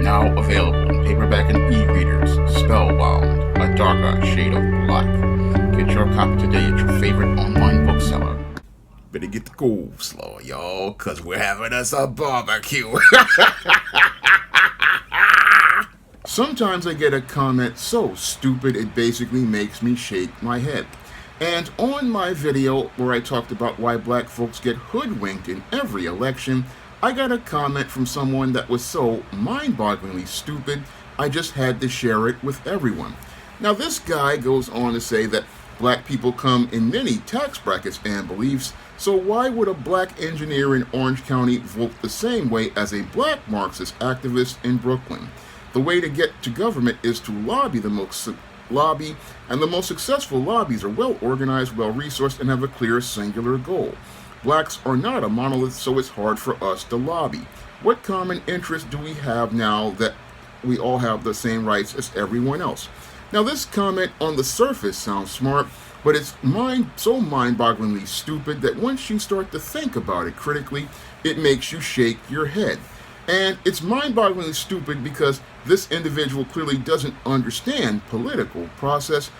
Now available in paperback and e-readers, Spellbound, A Darker Shade of Black. Get your copy today at your favorite online bookseller. Better get the coleslaw, y'all, cause we're having us a barbecue. Sometimes I get a comment so stupid it basically makes me shake my head. And on my video where I talked about why black folks get hoodwinked in every election, I got a comment from someone that was so mind-bogglingly stupid, I just had to share it with everyone. Now this guy goes on to say that black people come in many tax brackets and beliefs, so why would a black engineer in Orange County vote the same way as a black Marxist activist in Brooklyn? The way to get to government is to lobby, and the most successful lobbies are well organized, well resourced, and have a clear singular goal. Blacks are not a monolith, so it's hard for us to lobby. What common interest do we have now that we all have the same rights as everyone else? Now this comment on the surface sounds smart, but it's so mind-bogglingly stupid that once you start to think about it critically, it makes you shake your head. And it's mind-bogglingly stupid because this individual clearly doesn't understand political process,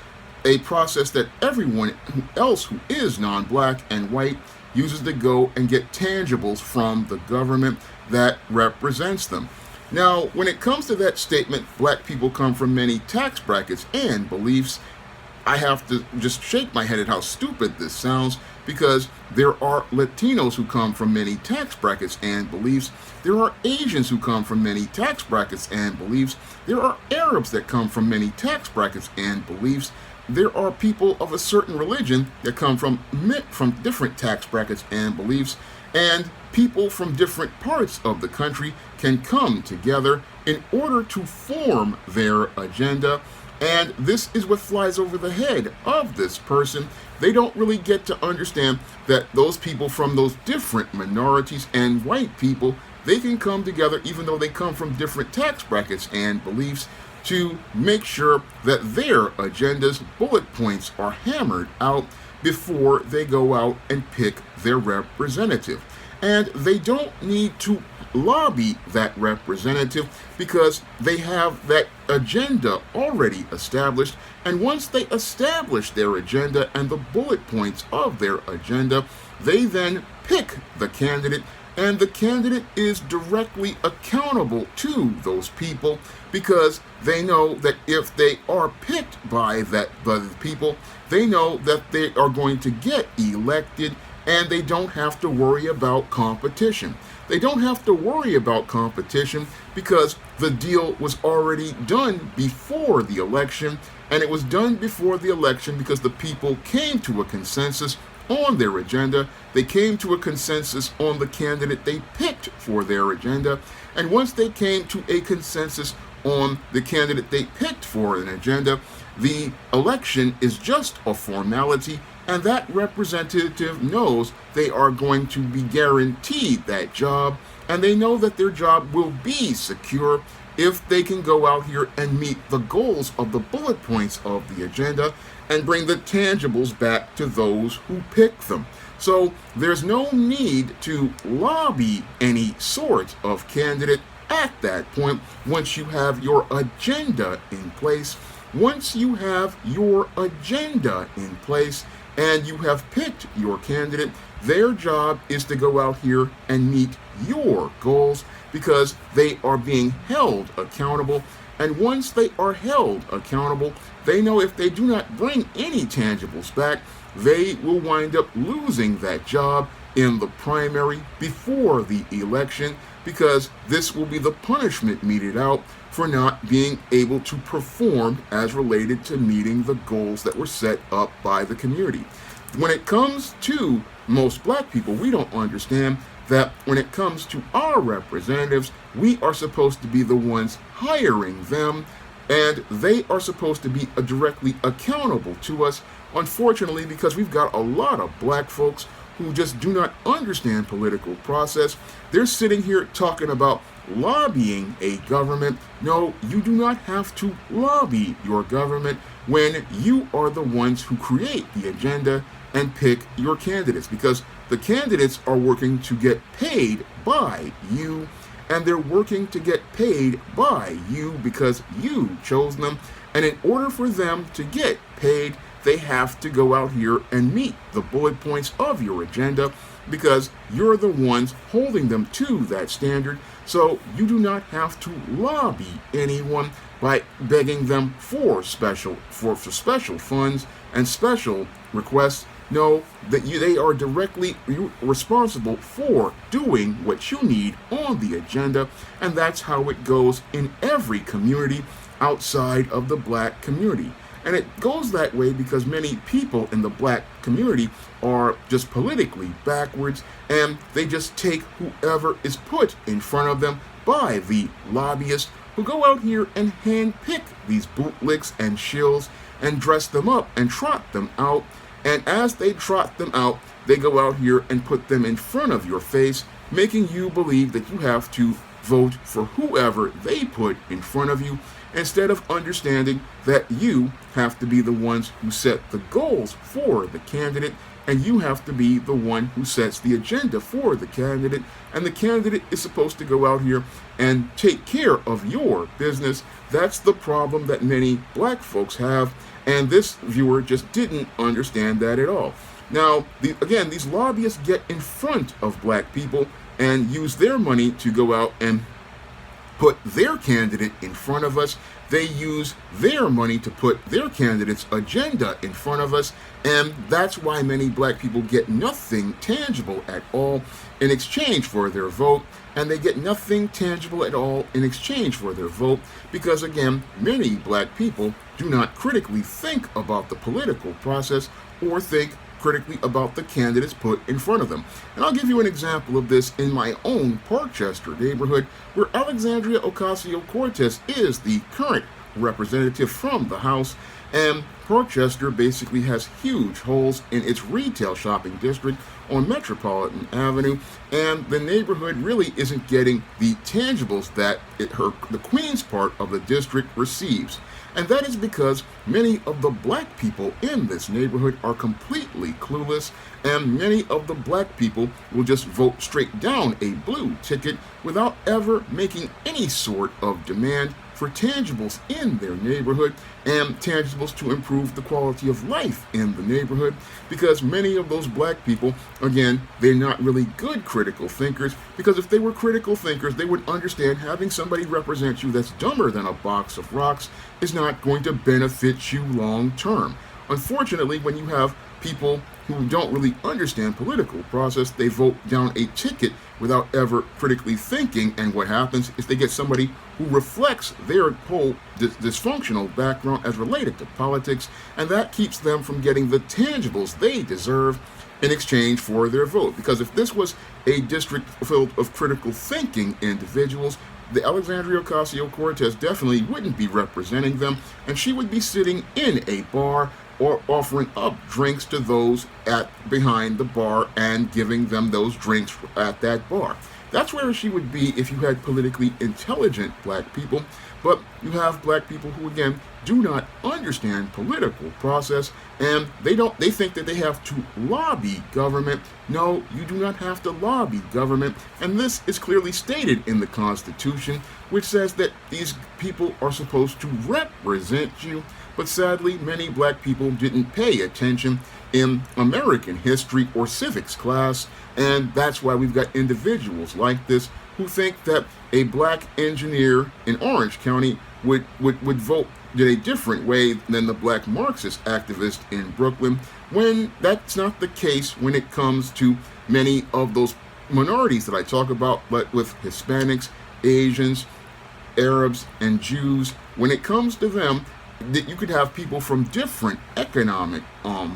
a process that everyone else who is non-black and white uses to go and get tangibles from the government that represents them. Now, when it comes to that statement, black people come from many tax brackets and beliefs, I have to just shake my head at how stupid this sounds, because there are Latinos who come from many tax brackets and beliefs. There are Asians who come from many tax brackets and beliefs. There are Arabs that come from many tax brackets and beliefs. There are people of a certain religion that come from different tax brackets and beliefs, and people from different parts of the country can come together in order to form their agenda. And this is what flies over the head of this person. They don't really get to understand that those people from those different minorities and white people, they can come together even though they come from different tax brackets and beliefs to make sure that their agendas, bullet points, are hammered out before they go out and pick their representative. And they don't need to lobby that representative because they have that agenda already established. And once they establish their agenda and the bullet points of their agenda, they then pick the candidate, and the candidate is directly accountable to those people because they know that if they are picked by the people, they know that they are going to get elected, and they don't have to worry about competition. They don't have to worry about competition because the deal was already done before the election, and it was done before the election because the people came to a consensus on their agenda. They came to a consensus on the candidate they picked for their agenda, and once they came to a consensus on the candidate they picked for an agenda, the election is just a formality, and that representative knows they are going to be guaranteed that job, and they know that their job will be secure if they can go out here and meet the goals of the bullet points of the agenda and bring the tangibles back to those who pick them. So there's no need to lobby any sort of candidate at that point once you have your agenda in place. Once you have your agenda in place and you have picked your candidate, their job is to go out here and meet your goals because they are being held accountable. And once they are held accountable, they know if they do not bring any tangibles back, they will wind up losing that job in the primary before the election, because this will be the punishment meted out for not being able to perform as related to meeting the goals that were set up by the community. When it comes to most black people, we don't understand that when it comes to our representatives, we are supposed to be the ones hiring them, and they are supposed to be directly accountable to us. Unfortunately, because we've got a lot of black folks who just do not understand political process, they're sitting here talking about lobbying a government. No, you do not have to lobby your government when you are the ones who create the agenda and pick your candidates, because the candidates are working to get paid by you, and they're working to get paid by you because you chose them. And in order for them to get paid, they have to go out here and meet the bullet points of your agenda because you're the ones holding them to that standard. So you do not have to lobby anyone by begging them for special funds and special requests. No, that they are directly responsible for doing what you need on the agenda, and that's how it goes in every community outside of the black community. And it goes that way because many people in the black community are just politically backwards, and they just take whoever is put in front of them by the lobbyists, who go out here and handpick these bootlicks and shills and dress them up and trot them out. And as they trot them out, they go out here and put them in front of your face, making you believe that you have to vote for whoever they put in front of you, instead of understanding that you have to be the ones who set the goals for the candidate, and you have to be the one who sets the agenda for the candidate, and the candidate is supposed to go out here and take care of your business. That's the problem that many black folks have, and this viewer just didn't understand that at all. Now, again, these lobbyists get in front of black people and use their money to go out and put their candidate in front of us. They use their money to put their candidate's agenda in front of us, and that's why many black people get nothing tangible at all in exchange for their vote, and they get nothing tangible at all in exchange for their vote because, again, many black people do not critically think about the political process or think critically about the candidates put in front of them. And I'll give you an example of this in my own Parkchester neighborhood, where Alexandria Ocasio-Cortez is the current representative from the House, and Parkchester basically has huge holes in its retail shopping district on Metropolitan Avenue, and the neighborhood really isn't getting the tangibles that the Queens part of the district receives. And that is because many of the black people in this neighborhood are completely clueless, and many of the black people will just vote straight down a blue ticket without ever making any sort of demand for tangibles in their neighborhood and tangibles to improve the quality of life in the neighborhood, because many of those black people, again, they're not really good critical thinkers, because if they were critical thinkers, they would understand having somebody represent you that's dumber than a box of rocks is not going to benefit you long term. Unfortunately, when you have people who don't really understand political process, they vote down a ticket without ever critically thinking, and what happens is they get somebody who reflects their whole dysfunctional background as related to politics, and that keeps them from getting the tangibles they deserve in exchange for their vote. Because if this was a district filled of critical thinking individuals, the Alexandria Ocasio-Cortez definitely wouldn't be representing them, and she would be sitting in a bar or offering up drinks to those behind the bar and giving them those drinks at that bar. That's where she would be if you had politically intelligent black people, but you have black people who, again, do not understand political process, and they think that they have to lobby government. No, you do not have to lobby government, and this is clearly stated in the Constitution, which says that these people are supposed to represent you. But sadly, many black people didn't pay attention in American history or civics class, and that's why we've got individuals like this who think that a black engineer in Orange County would vote in a different way than the black Marxist activist in Brooklyn, when that's not the case when it comes to many of those minorities that I talk about, but with Hispanics, Asians, Arabs, and Jews. When it comes to them, that you could have people from different economic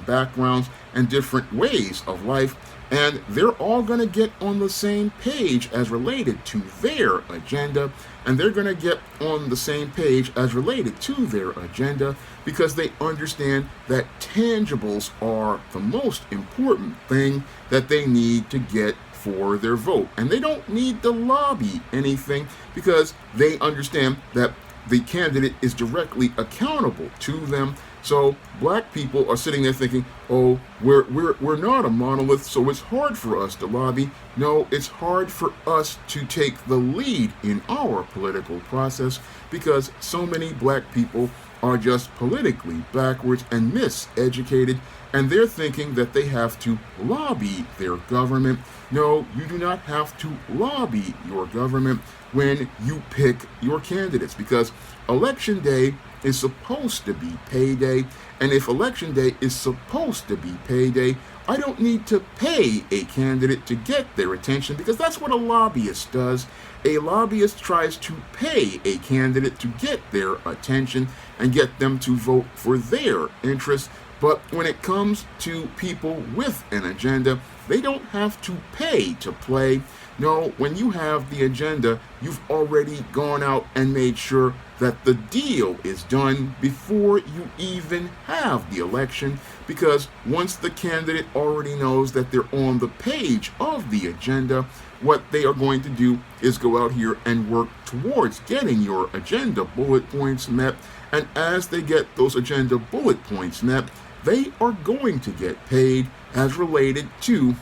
backgrounds and different ways of life, and they're all going to get on the same page as related to their agenda, and they're going to get on the same page as related to their agenda because they understand that tangibles are the most important thing that they need to get for their vote. And they don't need to lobby anything because they understand that the candidate is directly accountable to them. So black people are sitting there thinking, oh, we're not a monolith, so it's hard for us to lobby. No, it's hard for us to take the lead in our political process because so many black people are just politically backwards and miseducated, and they're thinking that they have to lobby their government. No, you do not have to lobby your government when you pick your candidates, because election day is supposed to be payday, and if election day is supposed to be payday, I don't need to pay a candidate to get their attention, because that's what a lobbyist does. A lobbyist tries to pay a candidate to get their attention and get them to vote for their interests. But when it comes to people with an agenda, they don't have to pay to play. No, when you have the agenda, you've already gone out and made sure that the deal is done before you even have the election, because once the candidate already knows that they're on the page of the agenda, what they are going to do is go out here and work towards getting your agenda bullet points met. And as they get those agenda bullet points met, they are going to get paid as related to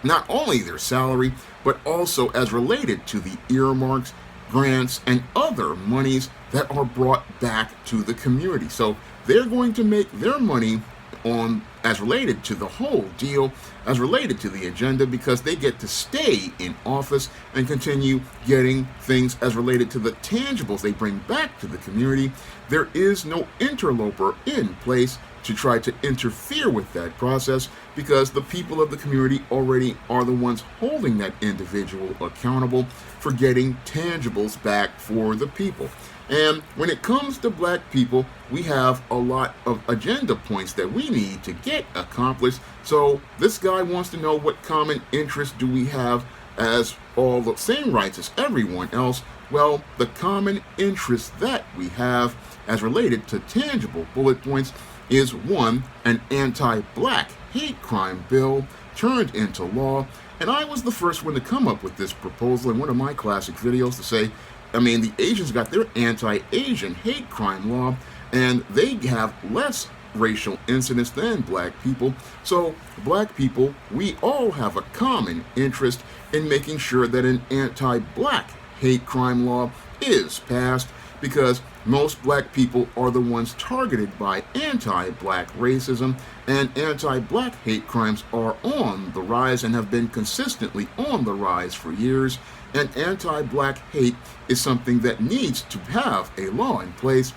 not only their salary, but also as related to the earmarks, grants, and other monies that are brought back to the community. So they're going to make their money on as related to the whole deal, as related to the agenda, because they get to stay in office and continue getting things as related to the tangibles they bring back to the community. There is no interloper in place to try to interfere with that process, because the people of the community already are the ones holding that individual accountable for getting tangibles back for the people. And when it comes to black people, we have a lot of agenda points that we need to get accomplished. So this guy wants to know, what common interest do we have as all the same rights as everyone else? Well, the common interest that we have as related to tangible bullet points is, one, an anti-black hate crime bill turned into law. And I was the first one to come up with this proposal in one of my classic videos to say, the Asians got their anti-Asian hate crime law, and they have less racial incidents than black people. So black people, we all have a common interest in making sure that an anti-black hate crime law is passed, because most black people are the ones targeted by anti-black racism, and anti-black hate crimes are on the rise and have been consistently on the rise for years. And anti-black hate is something that needs to have a law in place,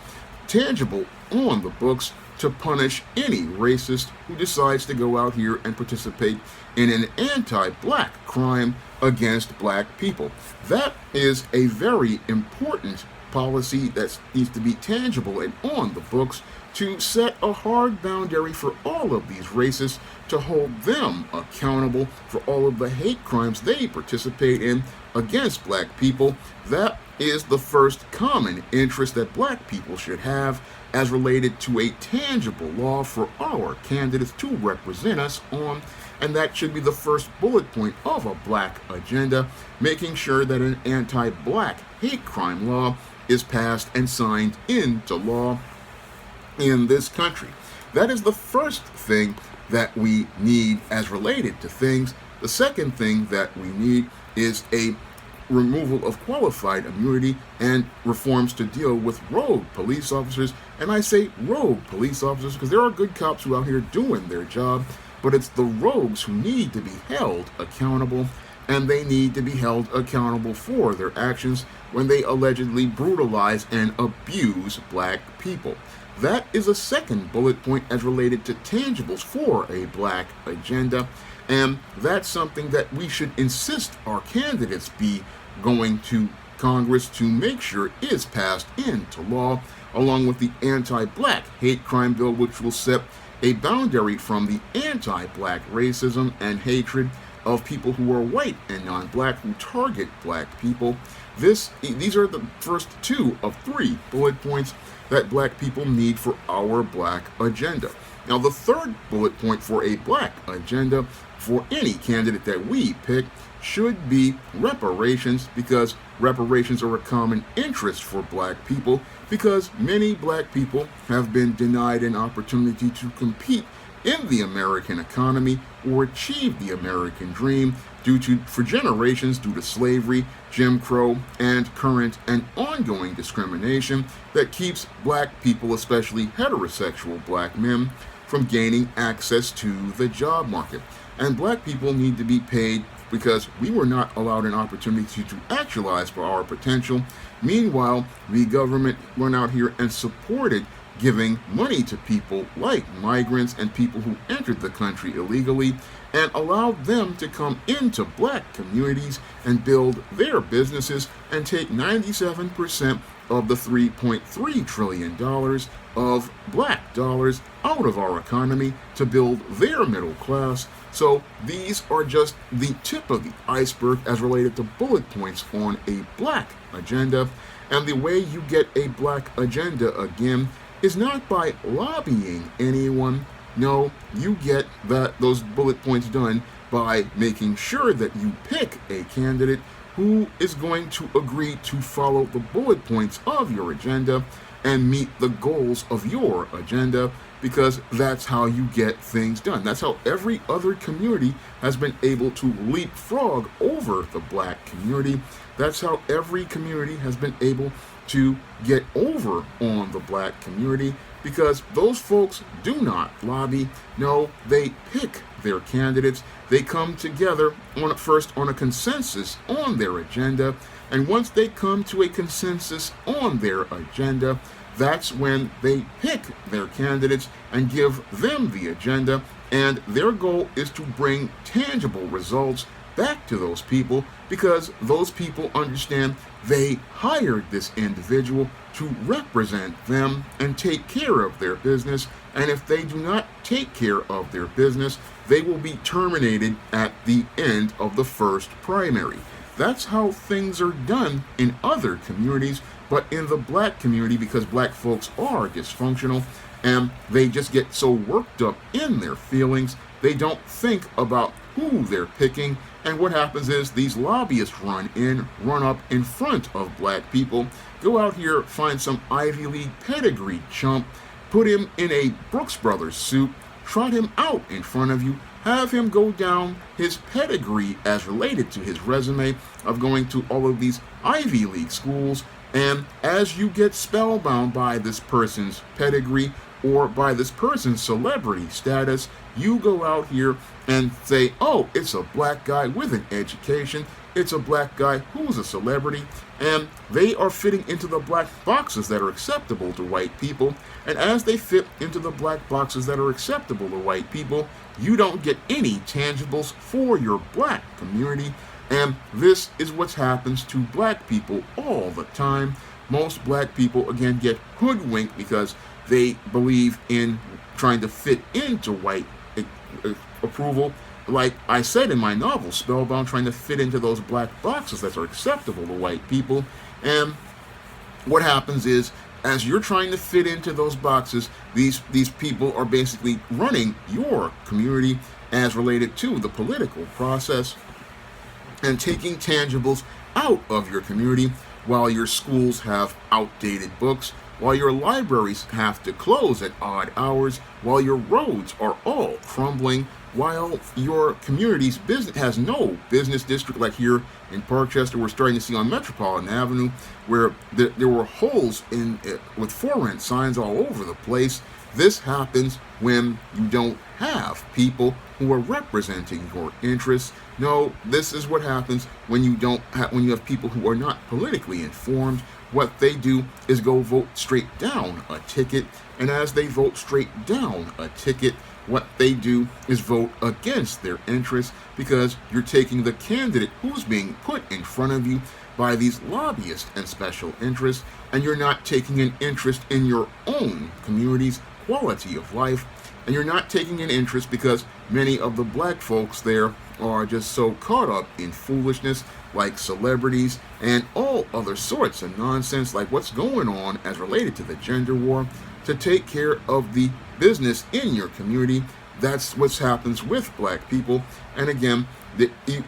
tangible on the books, to punish any racist who decides to go out here and participate in an anti-black crime against black people. That is a very important policy that needs to be tangible and on the books, to set a hard boundary for all of these racists, to hold them accountable for all of the hate crimes they participate in against black people. That is the first common interest that black people should have as related to a tangible law for our candidates to represent us on. And that should be the first bullet point of a black agenda, making sure that an anti-black hate crime law is passed and signed into law in this country. That is the first thing that we need as related to things. The second thing that we need is a removal of qualified immunity and reforms to deal with rogue police officers. And I say rogue police officers because there are good cops who are out here doing their job, but it's the rogues who need to be held accountable, and they need to be held accountable for their actions when they allegedly brutalize and abuse black people. That is a second bullet point as related to tangibles for a black agenda, and that's something that we should insist our candidates be going to Congress to make sure is passed into law, along with the anti-black hate crime bill, which will set a boundary from the anti-black racism and hatred of people who are white and non-black who target black people. These are the first two of three bullet points that black people need for our black agenda. Now, the third bullet point for a black agenda for any candidate that we pick should be reparations, because reparations are a common interest for black people, because many black people have been denied an opportunity to compete in the American economy or achieve the American dream for generations due to slavery, Jim Crow, and current and ongoing discrimination that keeps black people, especially heterosexual black men, from gaining access to the job market. And black people need to be paid because we were not allowed an opportunity to actualize for our potential. Meanwhile, the government went out here and supported giving money to people like migrants and people who entered the country illegally and allowed them to come into black communities and build their businesses and take 97% of the $3.3 trillion of black dollars out of our economy to build their middle class. So these are just the tip of the iceberg as related to bullet points on a black agenda. And the way you get a black agenda, again, is not by lobbying anyone. No, you get those bullet points done by making sure that you pick a candidate who is going to agree to follow the bullet points of your agenda and meet the goals of your agenda, because that's how you get things done. That's how every other community has been able to leapfrog over the black community. That's how every community has been able to get over on the black community, because those folks do not lobby. No, they pick their candidates. They come together first on a consensus on their agenda, and once they come to a consensus on their agenda, that's when they pick their candidates and give them the agenda, and their goal is to bring tangible results back to those people, because those people understand they hired this individual to represent them and take care of their business, and if they do not take care of their business, they will be terminated at the end of the first primary. That's how things are done in other communities, but in the black community, because black folks are dysfunctional and they just get so worked up in their feelings, they don't think about who they're picking. And what happens is these lobbyists run up in front of black people, go out here, find some Ivy League pedigree chump, put him in a Brooks Brothers suit, trot him out in front of you, have him go down his pedigree as related to his resume of going to all of these Ivy League schools, and as you get spellbound by this person's pedigree or by this person's celebrity status, you go out here and say, oh, it's a black guy with an education, it's a black guy who's a celebrity, and they are fitting into the black boxes that are acceptable to white people, and as they fit into the black boxes that are acceptable to white people, you don't get any tangibles for your black community. And this is what happens to black people all the time. Most black people, again, get hoodwinked because they believe in trying to fit into white approval. Like I said in my novel, Spellbound, trying to fit into those black boxes that are acceptable to white people. And what happens is, as you're trying to fit into those boxes, these people are basically running your community as related to the political process and taking tangibles out of your community, while your schools have outdated books, while your libraries have to close at odd hours, while your roads are all crumbling, while your community's business has no business district, like here in Parkchester, we're starting to see on Metropolitan Avenue, where there were holes in it with for rent signs all over the place. This happens when you don't have people who are representing your interests. No, this is what happens when you have people who are not politically informed. What they do is go vote straight down a ticket, and as they vote straight down a ticket, what they do is vote against their interests, because you're taking the candidate who's being put in front of you by these lobbyists and special interests, and you're not taking an interest in your own community's quality of life, and you're not taking an interest because many of the black folks there are just so caught up in foolishness, like celebrities and all other sorts of nonsense, like what's going on as related to the gender war, to take care of the business in your community. That's what happens with black people. And again,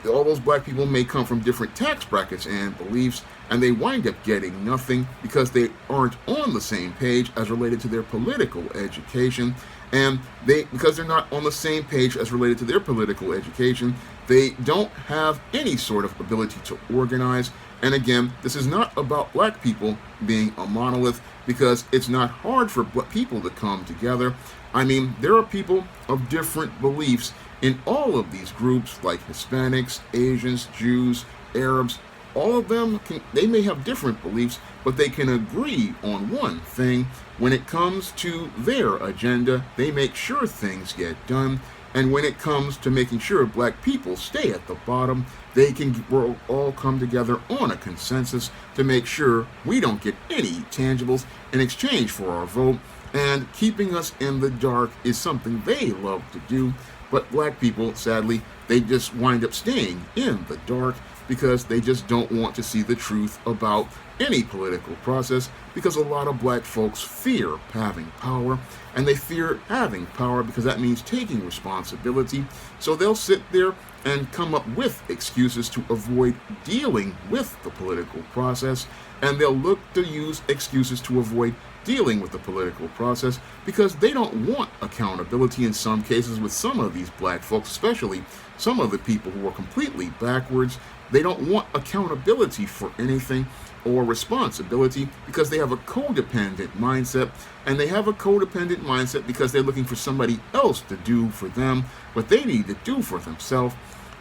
All those black people may come from different tax brackets and beliefs, and they wind up getting nothing because they aren't on the same page as related to their political education. And because they're not on the same page as related to their political education, they don't have any sort of ability to organize. And again, this is not about black people being a monolith, because it's not hard for people to come together. I mean, there are people of different beliefs in all of these groups, like Hispanics, Asians, Jews, Arabs. All of them, they may have different beliefs, but they can agree on one thing. When it comes to their agenda, they make sure things get done. And when it comes to making sure black people stay at the bottom, they can all come together on a consensus to make sure we don't get any tangibles in exchange for our vote. And keeping us in the dark is something they love to do. But black people, sadly, they just wind up staying in the dark because they just don't want to see the truth about any political process, because a lot of black folks fear having power, and they fear having power because that means taking responsibility. So they'll sit there and come up with excuses to avoid dealing with the political process, and they'll look to use excuses to avoid dealing with the political process because they don't want accountability in some cases with some of these black folks, especially some of the people who are completely backwards. They don't want accountability for anything or responsibility because they have a codependent mindset, and they have a codependent mindset because they're looking for somebody else to do for them what they need to do for themselves.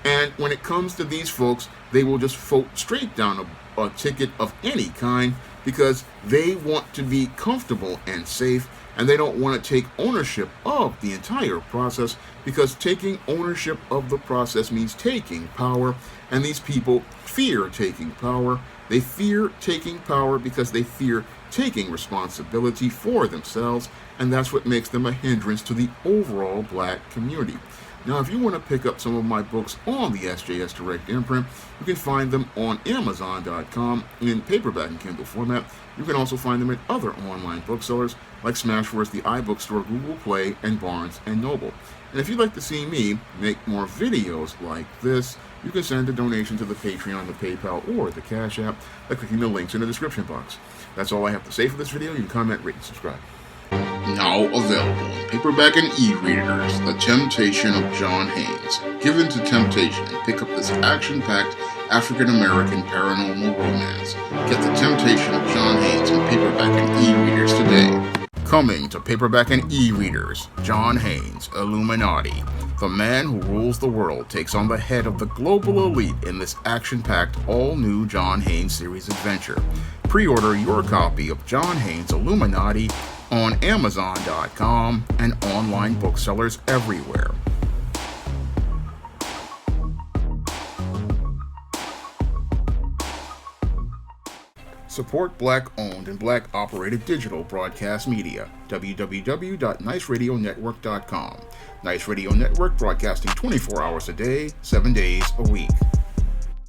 And when it comes to these folks, they will just vote straight down a ticket of any kind because they want to be comfortable and safe, and they don't want to take ownership of the entire process, because taking ownership of the process means taking power, and these people fear taking power. They fear taking power because they fear taking responsibility for themselves, and that's what makes them a hindrance to the overall black community. Now, if you want to pick up some of my books on the SJS Direct imprint, you can find them on Amazon.com in paperback and Kindle format. You can also find them at other online booksellers like Smashwords, the iBookstore, Google Play, and Barnes & Noble. And if you'd like to see me make more videos like this, you can send a donation to the Patreon, the PayPal, or the Cash App by clicking the links in the description box. That's all I have to say for this video. You can comment, rate, and subscribe. Now available in paperback and e-readers, The Temptation of John Haynes. Give in to temptation and pick up this action-packed African-American paranormal romance. Get The Temptation of John Haynes in paperback and e-readers today. Coming to paperback and e-readers, John Haynes, Illuminati. The man who rules the world takes on the head of the global elite in this action-packed, all-new John Haynes series adventure. Pre-order your copy of John Haynes, Illuminati on Amazon.com and online booksellers everywhere. Support Black-owned and Black-operated digital broadcast media. www.niceradionetwork.com. Nice Radio Network, broadcasting 24 hours a day, 7 days a week.